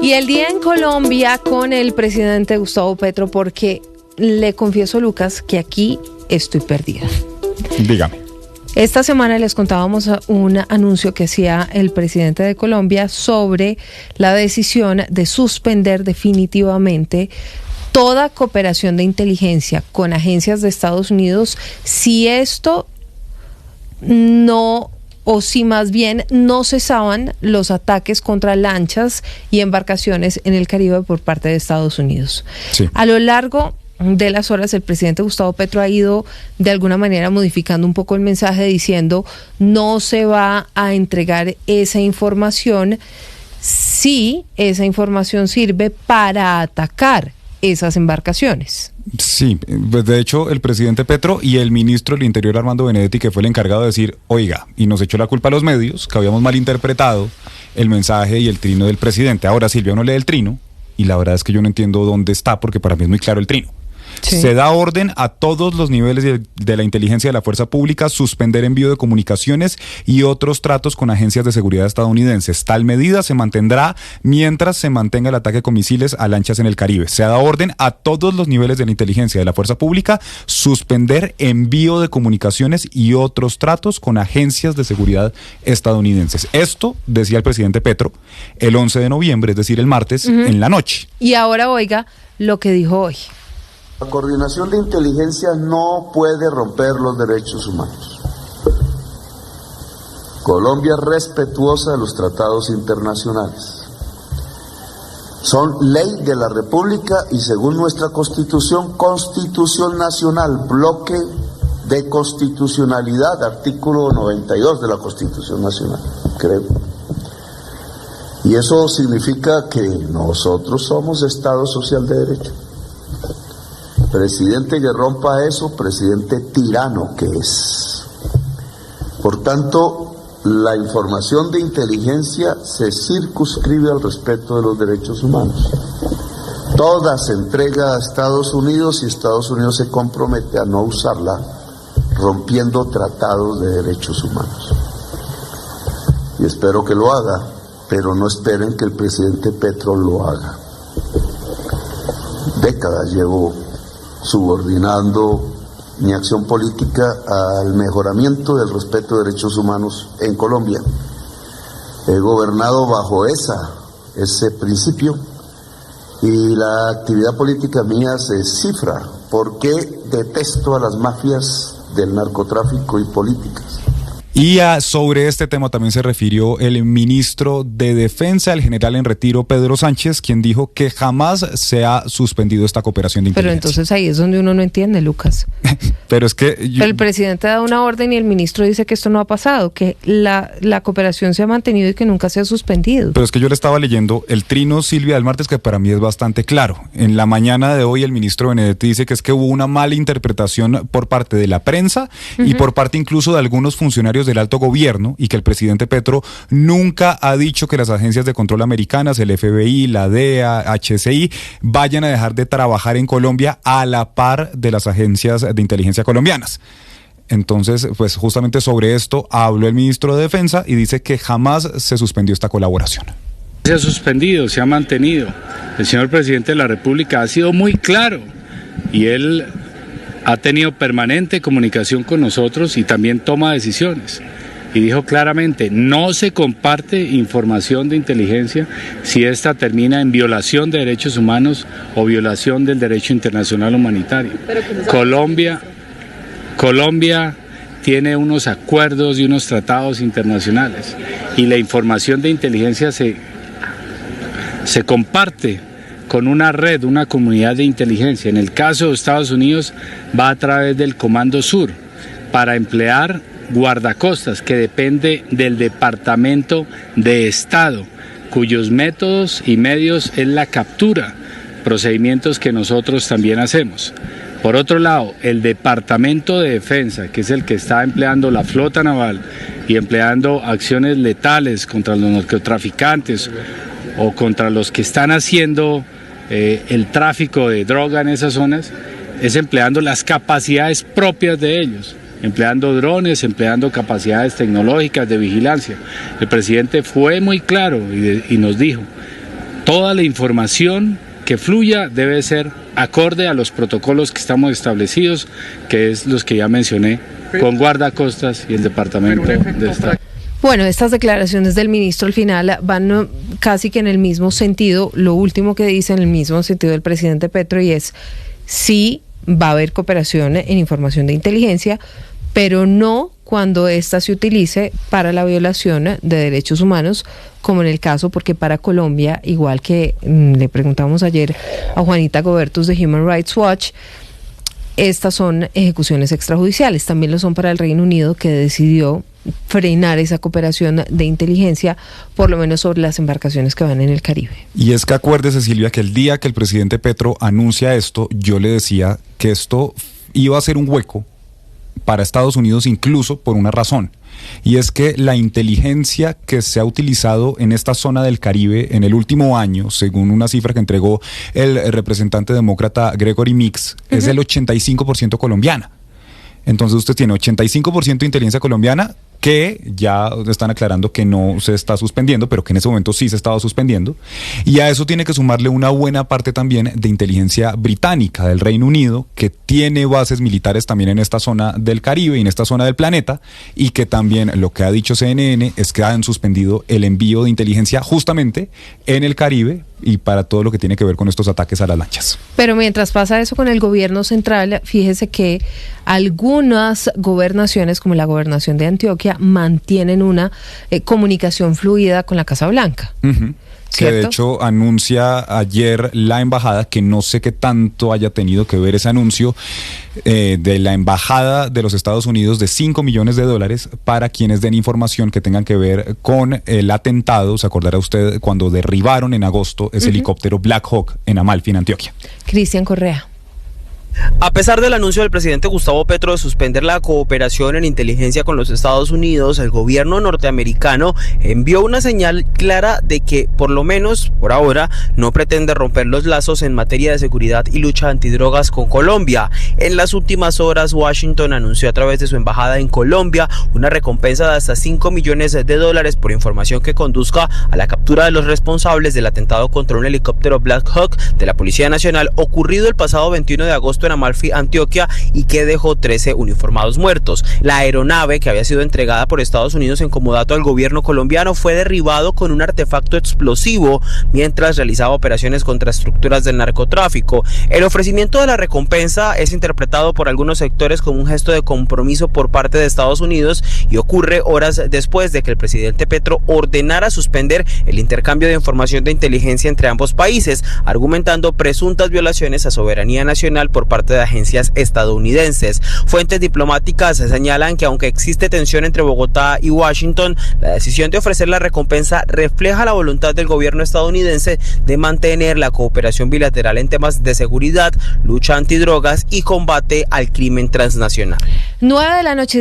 Y el día en Colombia con el presidente Gustavo Petro, porque le confieso, Lucas, que aquí estoy perdida. Dígame. Esta semana les contábamos un anuncio que hacía el presidente de Colombia sobre la decisión de suspender definitivamente toda cooperación de inteligencia con agencias de Estados Unidos si esto no, o si más bien no cesaban los ataques contra lanchas y embarcaciones en el Caribe por parte de Estados Unidos. Sí. A lo largo de las horas, el presidente Gustavo Petro ha ido de alguna manera modificando un poco el mensaje, diciendo no se va a entregar esa información si esa información sirve para atacar esas embarcaciones. Sí, pues de hecho el presidente Petro y el ministro del Interior Armando Benedetti, que fue el encargado de decir, oiga, y nos echó la culpa a los medios, que habíamos malinterpretado el mensaje y el trino del presidente. Ahora Silvia no lee el trino, y la verdad es que yo no entiendo dónde está, porque para mí es muy claro el trino. Sí. Se da orden a todos los niveles de la inteligencia de la fuerza pública suspender envío de comunicaciones y otros tratos con agencias de seguridad estadounidenses. Tal medida se mantendrá mientras se mantenga el ataque con misiles a lanchas en el Caribe. Se da orden a todos los niveles de la inteligencia de la fuerza pública suspender envío de comunicaciones y otros tratos con agencias de seguridad estadounidenses. Esto decía el presidente Petro el 11 de noviembre, es decir, el martes, en la noche. Y ahora oiga lo que dijo hoy. La coordinación de inteligencia no puede romper los derechos humanos. Colombia es respetuosa de los tratados internacionales. Son ley de la República y según nuestra Constitución, Constitución Nacional, bloque de constitucionalidad, artículo 92 de la Constitución Nacional, creo. Y eso significa que nosotros somos Estado Social de Derecho. Presidente que rompa eso, presidente tirano que es. Por tanto, la información de inteligencia se circunscribe al respeto de los derechos humanos. Toda se entrega a Estados Unidos y Estados Unidos se compromete a no usarla, rompiendo tratados de derechos humanos. Y espero que lo haga, pero no esperen que el presidente Petro lo haga. Décadas llevo subordinando mi acción política al mejoramiento del respeto de derechos humanos en Colombia. He gobernado bajo ese principio y la actividad política mía se cifra porque detesto a las mafias del narcotráfico y políticas. Y sobre este tema también se refirió el ministro de Defensa, el general en retiro Pedro Sánchez, quien dijo que jamás se ha suspendido esta cooperación de inteligencia. Pero entonces ahí es donde uno no entiende, Lucas. Pero es que el presidente da una orden y el ministro dice que esto no ha pasado, que la cooperación se ha mantenido y que nunca se ha suspendido. Pero es que yo le estaba leyendo el trino, Silvia, del martes, que para mí es bastante claro. En la mañana de hoy el ministro Benedetti dice que es que hubo una mala interpretación por parte de la prensa y por parte incluso de algunos funcionarios del alto gobierno, y que el presidente Petro nunca ha dicho que las agencias de control americanas, el FBI, la DEA, HCI, vayan a dejar de trabajar en Colombia a la par de las agencias de inteligencia colombianas. Entonces, pues justamente sobre esto habló el ministro de Defensa y dice que jamás se suspendió esta colaboración. Se ha suspendido, se ha mantenido. El señor presidente de la República ha sido muy claro y él ha tenido permanente comunicación con nosotros y también toma decisiones. Y dijo claramente, no se comparte información de inteligencia si esta termina en violación de derechos humanos o violación del derecho internacional humanitario. Colombia tiene unos acuerdos y unos tratados internacionales y la información de inteligencia se comparte con una red, una comunidad de inteligencia. En el caso de Estados Unidos va a través del Comando Sur para emplear guardacostas que depende del Departamento de Estado, cuyos métodos y medios es la captura, procedimientos que nosotros también hacemos. Por otro lado, el Departamento de Defensa, que es el que está empleando la flota naval y empleando acciones letales contra los narcotraficantes o contra los que están haciendo el tráfico de droga en esas zonas, es empleando las capacidades propias de ellos, empleando drones, empleando capacidades tecnológicas de vigilancia. El presidente fue muy claro y nos dijo, toda la información que fluya debe ser acorde a los protocolos que estamos establecidos, que es los que ya mencioné, con guardacostas y el Departamento de Estado. Bueno, estas declaraciones del ministro al final van casi que en el mismo sentido, lo último que dice en el mismo sentido del presidente Petro, y es sí va a haber cooperación en información de inteligencia, pero no cuando ésta se utilice para la violación de derechos humanos, como en el caso, porque para Colombia, igual que le preguntamos ayer a Juanita Gobertus de Human Rights Watch, estas son ejecuciones extrajudiciales, también lo son para el Reino Unido, que decidió frenar esa cooperación de inteligencia, por lo menos sobre las embarcaciones que van en el Caribe. Y es que acuérdese, Silvia, que el día que el presidente Petro anuncia esto, yo le decía que esto iba a ser un hueco para Estados Unidos, incluso por una razón, y es que la inteligencia que se ha utilizado en esta zona del Caribe en el último año, según una cifra que entregó el representante demócrata Gregory Meeks, es del 85% colombiana. Entonces usted tiene 85% de inteligencia colombiana, que ya están aclarando que no se está suspendiendo, pero que en ese momento sí se estaba suspendiendo, y a eso tiene que sumarle una buena parte también de inteligencia británica del Reino Unido, que tiene bases militares también en esta zona del Caribe y en esta zona del planeta, y que también lo que ha dicho CNN es que han suspendido el envío de inteligencia justamente en el Caribe y para todo lo que tiene que ver con estos ataques a las lanchas. Pero mientras pasa eso con el gobierno central, fíjese que algunas gobernaciones, como la gobernación de Antioquia, mantienen una comunicación fluida con la Casa Blanca. Que de hecho anuncia ayer la embajada, que no sé qué tanto haya tenido que ver ese anuncio de la embajada de los Estados Unidos de $5 millones para quienes den información que tengan que ver con el atentado. Se acordará usted cuando derribaron en agosto ese helicóptero Black Hawk en Amalfi, en Antioquia. Cristian Correa. A pesar del anuncio del presidente Gustavo Petro de suspender la cooperación en inteligencia con los Estados Unidos, el gobierno norteamericano envió una señal clara de que, por lo menos por ahora, no pretende romper los lazos en materia de seguridad y lucha antidrogas con Colombia. En las últimas horas, Washington anunció a través de su embajada en Colombia una recompensa de hasta $5 millones por información que conduzca a la captura de los responsables del atentado contra un helicóptero Black Hawk de la Policía Nacional ocurrido el pasado 21 de agosto en Amalfi, Antioquia, y que dejó 13 uniformados muertos. La aeronave, que había sido entregada por Estados Unidos en comodato al gobierno colombiano, fue derribado con un artefacto explosivo mientras realizaba operaciones contra estructuras del narcotráfico. El ofrecimiento de la recompensa es interpretado por algunos sectores como un gesto de compromiso por parte de Estados Unidos y ocurre horas después de que el presidente Petro ordenara suspender el intercambio de información de inteligencia entre ambos países, argumentando presuntas violaciones a soberanía nacional por parte de agencias estadounidenses. Fuentes diplomáticas señalan que aunque existe tensión entre Bogotá y Washington, la decisión de ofrecer la recompensa refleja la voluntad del gobierno estadounidense de mantener la cooperación bilateral en temas de seguridad, lucha antidrogas y combate al crimen transnacional. 9 de la noche.